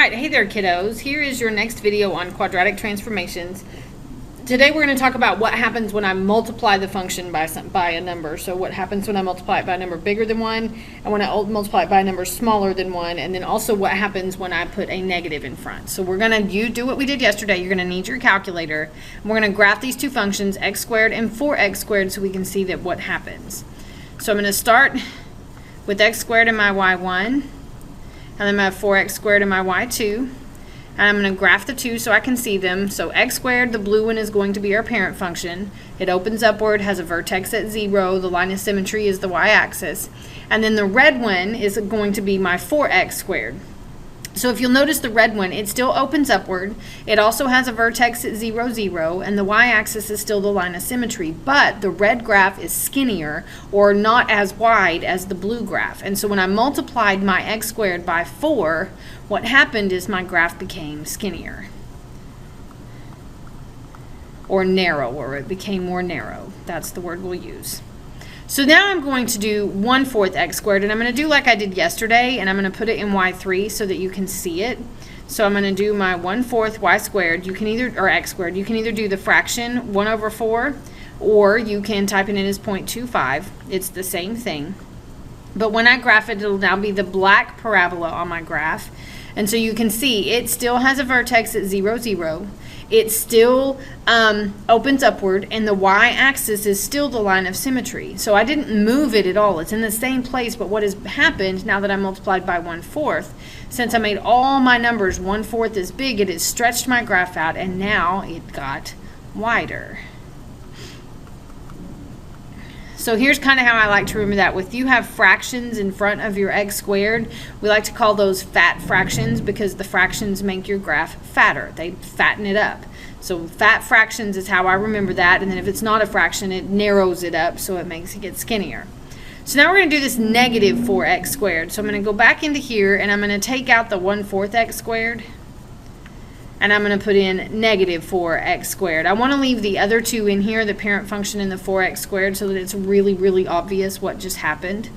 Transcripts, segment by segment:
Alright, hey there kiddos. Here is your next video on quadratic transformations. Today we're going to talk about what happens when I multiply the function by a number. So what happens when I multiply it by a number bigger than 1, and when I multiply it by a number smaller than 1, and then also what happens when I put a negative in front. So we're going to do what we did yesterday. You're going to need your calculator. And we're going to graph these two functions, x squared and 4x squared, so we can see that what happens. So I'm going to start with x squared in my y1. And then I have 4x squared in my y2. And I'm going to graph the two so I can see them. So x squared, the blue one, is going to be our parent function. It opens upward, has a vertex at 0. The line of symmetry is the y-axis. And then the red one is going to be my 4x squared. So if you'll notice the red one, it still opens upward. It also has a vertex at 0, 0, and the y-axis is still the line of symmetry, but the red graph is skinnier or not as wide as the blue graph. And so when I multiplied my x squared by 4, what happened is my graph became skinnier or narrower. It became more narrow. That's the word we'll use. So now I'm going to do 1/4 x squared, and I'm going to do like I did yesterday, and I'm going to put it in y3 so that you can see it. So I'm going to do my 1/4 y squared. You can either, or x squared, you can either do the fraction 1/4, or you can type it in as 0.25. It's the same thing. But when I graph it, it'll now be the black parabola on my graph. And so you can see it still has a vertex at 0, 0. It still opens upward, and the y-axis is still the line of symmetry. So I didn't move it at all. It's in the same place, but what has happened now that I multiplied by 1/4, since I made all my numbers 1/4 as big, it has stretched my graph out, and now it got wider. So here's kind of how I like to remember that. If you have fractions in front of your x squared, we like to call those fat fractions because the fractions make your graph fatter. They fatten it up. So fat fractions is how I remember that, and then if it's not a fraction, it narrows it up so it makes it get skinnier. So now we're going to do this negative 4x squared. So I'm going to go back into here, and I'm going to take out the 1/4 x squared, and I'm going to put in negative 4x squared. I want to leave the other two in here, the parent function and the 4x squared, so that it's really, really obvious what just happened.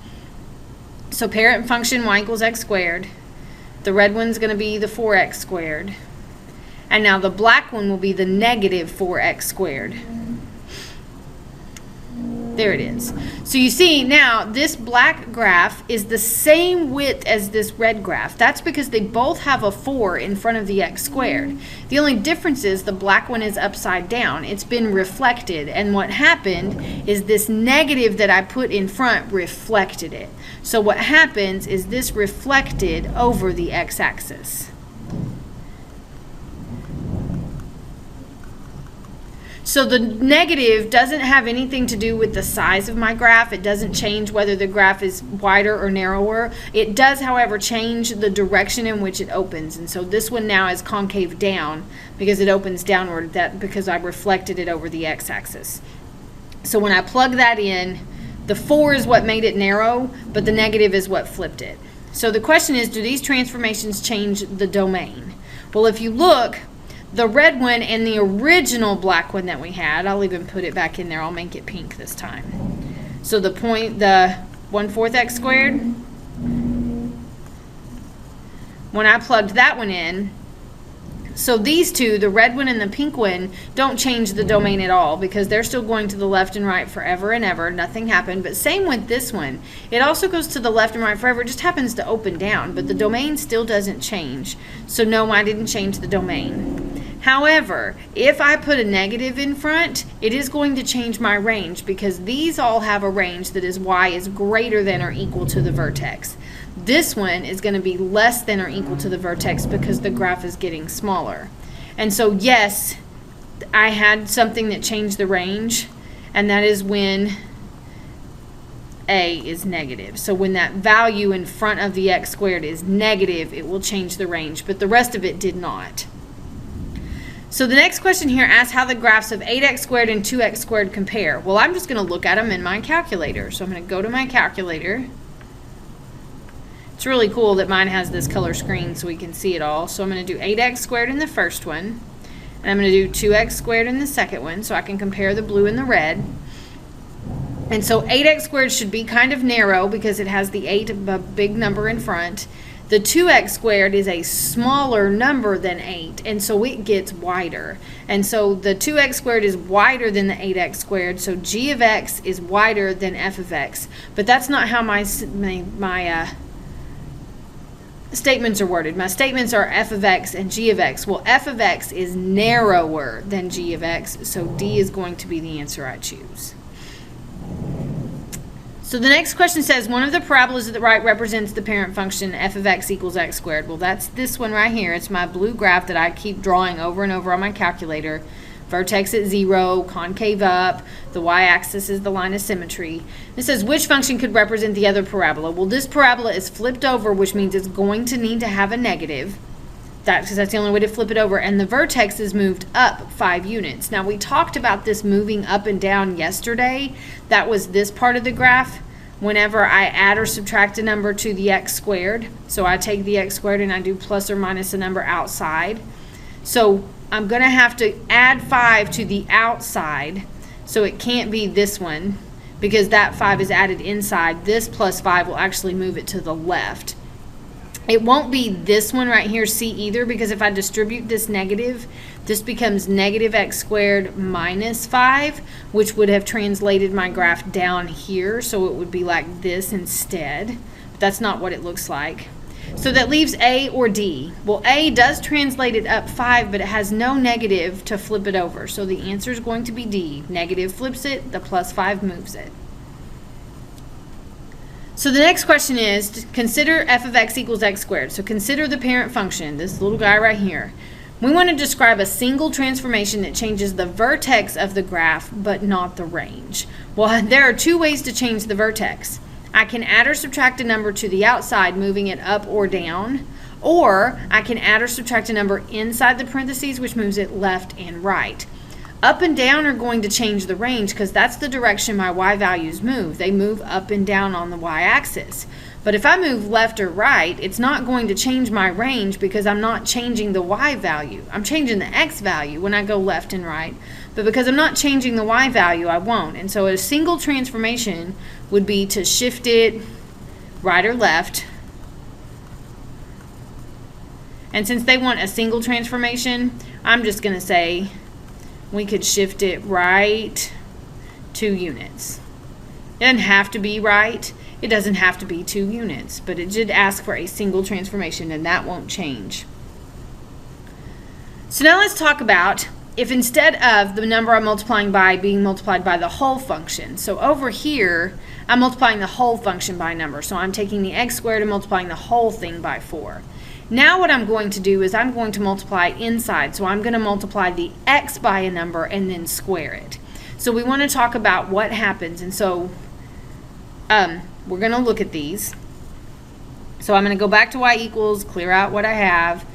So parent function y equals x squared. The red one's going to be the 4x squared. And now the black one will be the negative 4x squared. There it is. So you see now this black graph is the same width as this red graph. That's because they both have a 4 in front of the x squared. The only difference is the black one is upside down. It's been reflected, and what happened is this negative that I put in front reflected it. So what happens is this reflected over the x-axis. So the negative doesn't have anything to do with the size of my graph. It doesn't change whether the graph is wider or narrower. It does, however, change the direction in which it opens. And so this one now is concave down because it opens downward, because I reflected it over the x-axis. So when I plug that in, the 4 is what made it narrow, but the negative is what flipped it. So the question is, do these transformations change the domain? Well, if you look, the red one and the original black one that we had, I'll even put it back in there, I'll make it pink this time. So the 1/4 x squared, when I plugged that one in, so these two, the red one and the pink one, don't change the domain at all because they're still going to the left and right forever and ever. Nothing happened. But same with this one. It also goes to the left and right forever. It just happens to open down, but the domain still doesn't change. So no, I didn't change the domain. However, if I put a negative in front, it is going to change my range because these all have a range that is y is greater than or equal to the vertex. This one is going to be less than or equal to the vertex because the graph is getting smaller. And so yes, I had something that changed the range, and that is when a is negative. So when that value in front of the x squared is negative, it will change the range, but the rest of it did not. So the next question here asks how the graphs of 8x squared and 2x squared compare. Well, I'm just going to look at them in my calculator. So I'm going to go to my calculator. It's really cool that mine has this color screen so we can see it all. So I'm going to do 8x squared in the first one, and I'm going to do 2x squared in the second one so I can compare the blue and the red. And so 8x squared should be kind of narrow because it has the 8, a big number in front. The 2x squared is a smaller number than 8, and so it gets wider. And so the 2x squared is wider than the 8x squared, so g of x is wider than f of x. But that's not how my statements are worded. My statements are f of x and g of x. Well, f of x is narrower than g of x, so D is going to be the answer I choose. So the next question says, one of the parabolas at the right represents the parent function f of x equals x squared. Well, that's this one right here. It's my blue graph that I keep drawing over and over on my calculator. Vertex at 0, concave up, the y-axis is the line of symmetry. It says, which function could represent the other parabola? Well, this parabola is flipped over, which means it's going to need to have a negative. Because that's the only way to flip it over. And the vertex is moved up 5 units. Now, we talked about this moving up and down yesterday. That was this part of the graph. Whenever I add or subtract a number to the x squared. So I take the x squared and I do plus or minus a number outside. So I'm going to have to add 5 to the outside. So it can't be this one, because that 5 is added inside. This plus 5 will actually move it to the left. It won't be this one right here, C, either, because if I distribute this negative, this becomes negative x squared minus 5, which would have translated my graph down here, so it would be like this instead. But that's not what it looks like. So that leaves A or D. Well, A does translate it up 5, but it has no negative to flip it over. So the answer is going to be D. Negative flips it, the plus 5 moves it. So the next question is, consider f of x equals x squared. So consider the parent function, this little guy right here. We want to describe a single transformation that changes the vertex of the graph, but not the range. Well, there are 2 ways to change the vertex. I can add or subtract a number to the outside, moving it up or down, or I can add or subtract a number inside the parentheses, which moves it left and right. Up and down are going to change the range because that's the direction my y values move. They move up and down on the y-axis. But if I move left or right, it's not going to change my range because I'm not changing the y value. I'm changing the x value when I go left and right. But because I'm not changing the y value, I won't. And so a single transformation would be to shift it right or left. And since they want a single transformation, I'm just going to say we could shift it right 2 units. It doesn't have to be right. It doesn't have to be 2 units, but it did ask for a single transformation, and that won't change. So now let's talk about if instead of the number I'm multiplying by being multiplied by the whole function. So over here, I'm multiplying the whole function by a number. So I'm taking the x squared and multiplying the whole thing by 4. Now what I'm going to do is I'm going to multiply inside. So I'm going to multiply the x by a number and then square it. So we want to talk about what happens. And so we're going to look at these. So I'm going to go back to y equals, clear out what I have.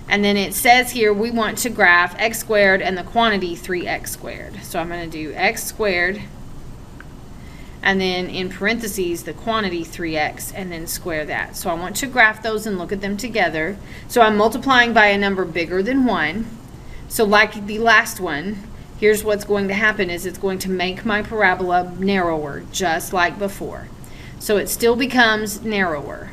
And then it says here we want to graph x squared and the quantity 3x squared. So I'm going to do x squared and then in parentheses the quantity 3x and then square that. So I want to graph those and look at them together. So I'm multiplying by a number bigger than 1. So like the last one, here's what's going to happen is it's going to make my parabola narrower just like before. So it still becomes narrower.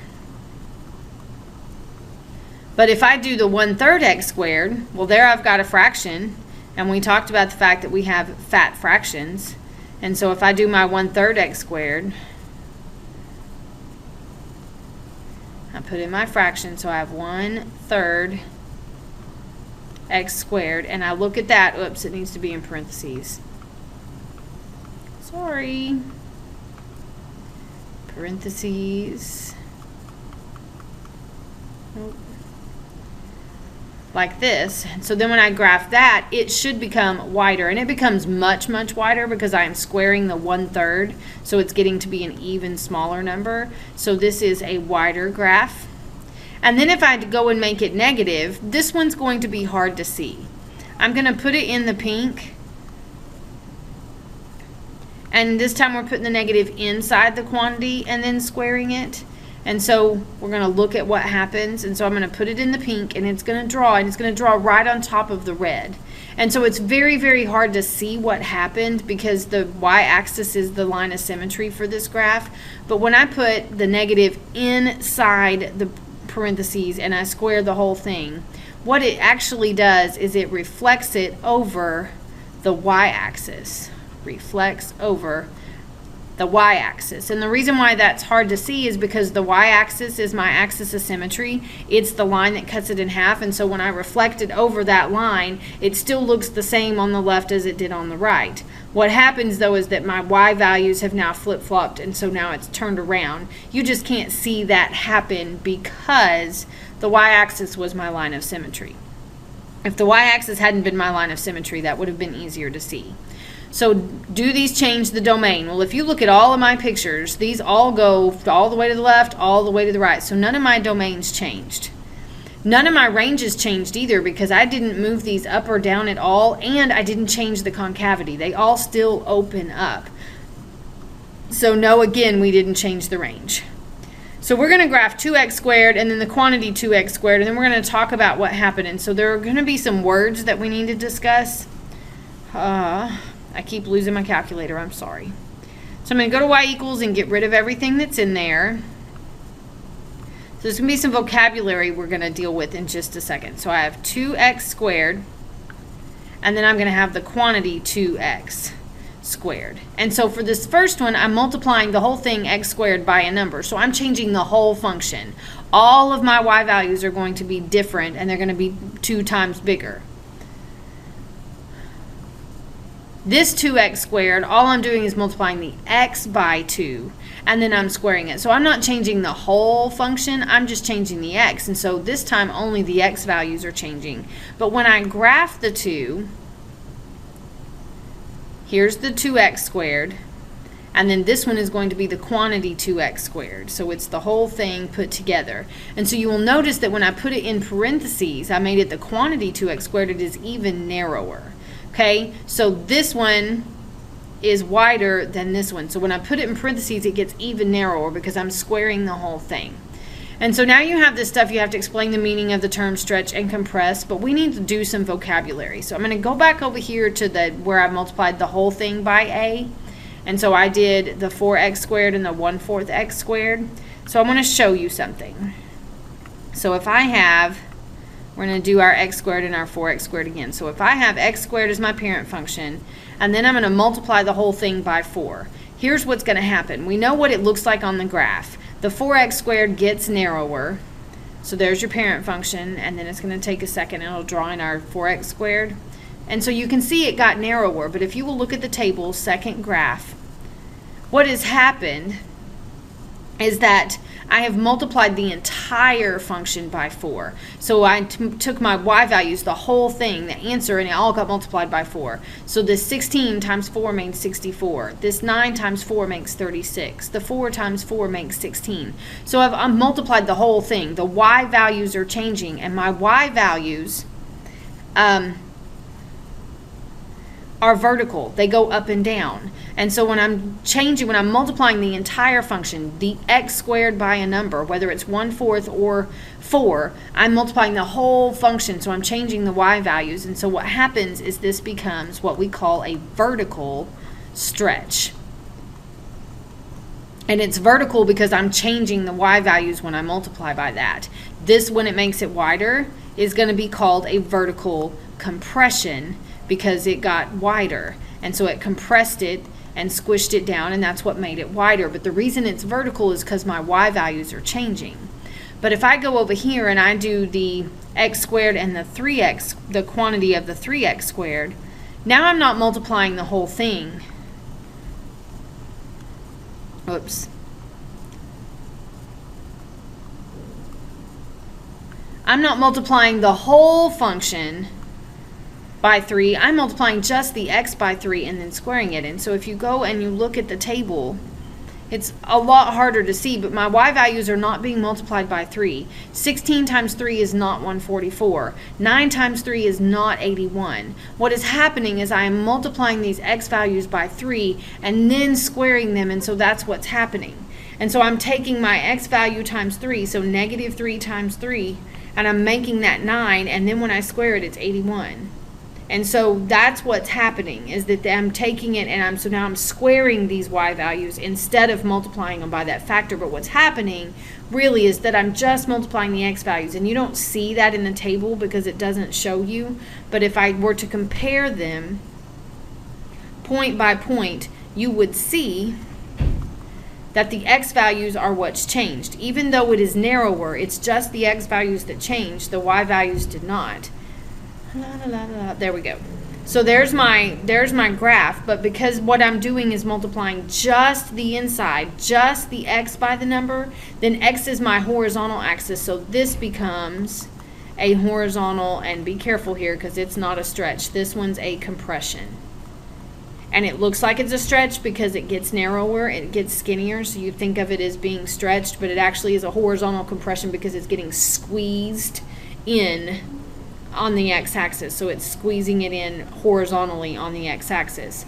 But if I do the 1/3 x squared, well there I've got a fraction, and we talked about the fact that we have fat fractions. And so if I do my 1/3 x squared, I put in my fraction, so I have 1/3 x squared, and I look at that, oops, it needs to be in parentheses. Sorry. Parentheses. Nope. Like this. So then when I graph that, it should become wider, and it becomes much, much wider because I am squaring the 1/3, so it's getting to be an even smaller number. So this is a wider graph. And then if I go and make it negative, this one's going to be hard to see. I'm going to put it in the pink, and this time we're putting the negative inside the quantity and then squaring it. And so we're going to look at what happens. And so I'm going to put it in the pink, and it's going to draw, and it's going to draw right on top of the red. And so it's very, very hard to see what happened because the y-axis is the line of symmetry for this graph. But when I put the negative inside the parentheses and I square the whole thing, what it actually does is it reflects it over the y-axis. Reflects over the y-axis. And the reason why that's hard to see is because the y-axis is my axis of symmetry. It's the line that cuts it in half, and so when I reflect it over that line, it still looks the same on the left as it did on the right. What happens though is that my y values have now flip-flopped, and so now it's turned around. You just can't see that happen because the y-axis was my line of symmetry. If the y-axis hadn't been my line of symmetry, that would have been easier to see. So do these change the domain? Well, if you look at all of my pictures, these all go all the way to the left, all the way to the right. So none of my domains changed. None of my ranges changed either because I didn't move these up or down at all, and I didn't change the concavity. They all still open up. So no, again, we didn't change the range. So we're going to graph 2x squared and then the quantity 2x squared, and then we're going to talk about what happened. And so there are going to be some words that we need to discuss. I keep losing my calculator, I'm sorry. So I'm going to go to y equals and get rid of everything that's in there. So there's going to be some vocabulary we're going to deal with in just a second. So I have 2x squared, and then I'm going to have the quantity 2x squared. And so for this first one, I'm multiplying the whole thing x squared by a number. So I'm changing the whole function. All of my y values are going to be different, and they're going to be 2 times bigger. This 2x squared, all I'm doing is multiplying the x by 2, and then I'm squaring it. So I'm not changing the whole function, I'm just changing the x. And so this time only the x values are changing. But when I graph the 2, here's the 2x squared, and then this one is going to be the quantity 2x squared. So it's the whole thing put together. And so you will notice that when I put it in parentheses, I made it the quantity 2x squared, it is even narrower. Okay, so this one is wider than this one. So when I put it in parentheses, it gets even narrower because I'm squaring the whole thing. And so now you have this stuff, you have to explain the meaning of the term stretch and compress, but we need to do some vocabulary. So I'm going to go back over here to where I multiplied the whole thing by a. And so I did the 4x squared and the 1/4 x squared. So I want to show you something. So if I have, we're going to do our x squared and our 4x squared again. So if I have x squared as my parent function, and then I'm going to multiply the whole thing by 4, here's what's going to happen. We know what it looks like on the graph. The 4x squared gets narrower. So there's your parent function, and then it's going to take a second and it'll draw in our 4x squared. And so you can see it got narrower, but if you will look at the table, second graph, what has happened is that I have multiplied the entire function by 4. So I took my y values, the whole thing, the answer, and it all got multiplied by 4. So this 16 times 4 makes 64. This 9 times 4 makes 36. The 4 times 4 makes 16. So I've multiplied the whole thing. The y values are changing, and my y values are vertical. They go up and down. And so when I'm multiplying the entire function, the x squared by a number, whether it's 1/4 or 4, I'm multiplying the whole function, so I'm changing the y values. And so what happens is this becomes what we call a vertical stretch. And it's vertical because I'm changing the y values when I multiply by that. This, when it makes it wider, is going to be called a vertical compression because it got wider. And so it compressed it and squished it down, and that's what made it wider. But the reason it's vertical is because my y values are changing. But if I go over here and I do the x squared and the 3x, the quantity of the 3x squared, now I'm not multiplying the whole thing. Oops. I'm not multiplying the whole function by 3, I'm multiplying just the x by 3 and then squaring it. And so if you go and you look at the table, it's a lot harder to see, but my y values are not being multiplied by 3. 16 times 3 is not 144. 9 times 3 is not 81. What is happening is I am multiplying these x values by 3 and then squaring them, and so that's what's happening. And so I'm taking my x value times 3, so negative 3 times 3, and I'm making that 9, and then when I square it, it's 81. And so that's what's happening, is that I'm taking it and so now I'm squaring these y values instead of multiplying them by that factor. But what's happening really is that I'm just multiplying the x values, and you don't see that in the table because it doesn't show you. But if I were to compare them point by point, you would see that the x values are what's changed. Even though it is narrower, it's just the x values that changed. The y values did not. There we go. So there's my graph, but because what I'm doing is multiplying just the inside, just the x by the number, then x is my horizontal axis, so this becomes a horizontal, and be careful here because it's not a stretch. This one's a compression. And it looks like it's a stretch because it gets narrower, it gets skinnier, so you think of it as being stretched, but it actually is a horizontal compression because it's getting squeezed in on the x-axis. So it's squeezing it in horizontally on the x-axis.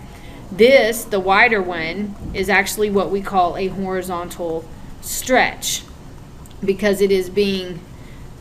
This, the wider one, is actually what we call a horizontal stretch because it is being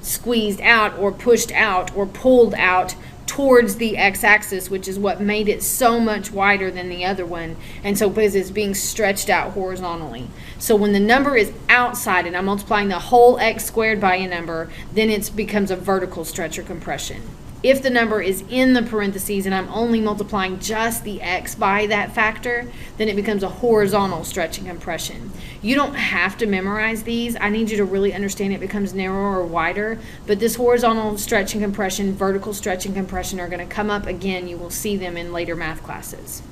squeezed out or pushed out or pulled out towards the x-axis, which is what made it so much wider than the other one. And so because it's being stretched out horizontally. So when the number is outside and I'm multiplying the whole x squared by a number, then it becomes a vertical stretch or compression. If the number is in the parentheses and I'm only multiplying just the x by that factor, then it becomes a horizontal stretch and compression. You don't have to memorize these. I need you to really understand it becomes narrower or wider, but this horizontal stretch and compression, vertical stretch and compression are going to come up again. You will see them in later math classes.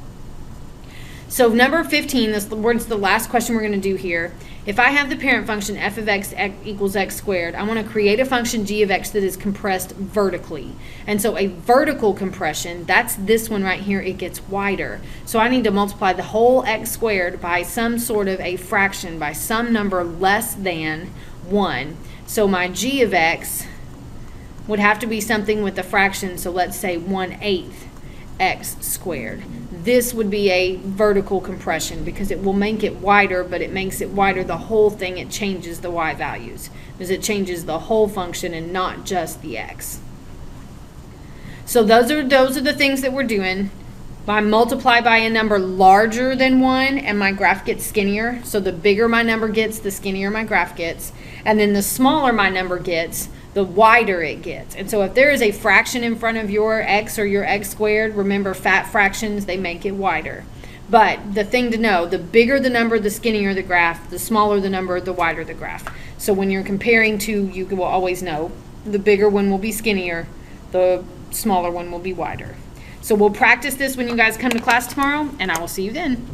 So number 15, this is the last question we're going to do here. If I have the parent function f of x equals x squared, I want to create a function g of x that is compressed vertically. And so a vertical compression, that's this one right here, it gets wider. So I need to multiply the whole x squared by some sort of a fraction, by some number less than 1. So my g of x would have to be something with a fraction, so let's say 1/8 x squared. This would be a vertical compression because it will make it wider, but it makes it wider the whole thing. It changes the y values because it changes the whole function and not just the x. So those are the things that we're doing. I multiply by a number larger than 1 and my graph gets skinnier. So the bigger my number gets, the skinnier my graph gets. And then the smaller my number gets, the wider it gets. And so if there is a fraction in front of your x or your x squared, remember fat fractions, they make it wider. But the thing to know, the bigger the number, the skinnier the graph, the smaller the number, the wider the graph. So when you're comparing two, you will always know the bigger one will be skinnier, the smaller one will be wider. So we'll practice this when you guys come to class tomorrow, and I will see you then.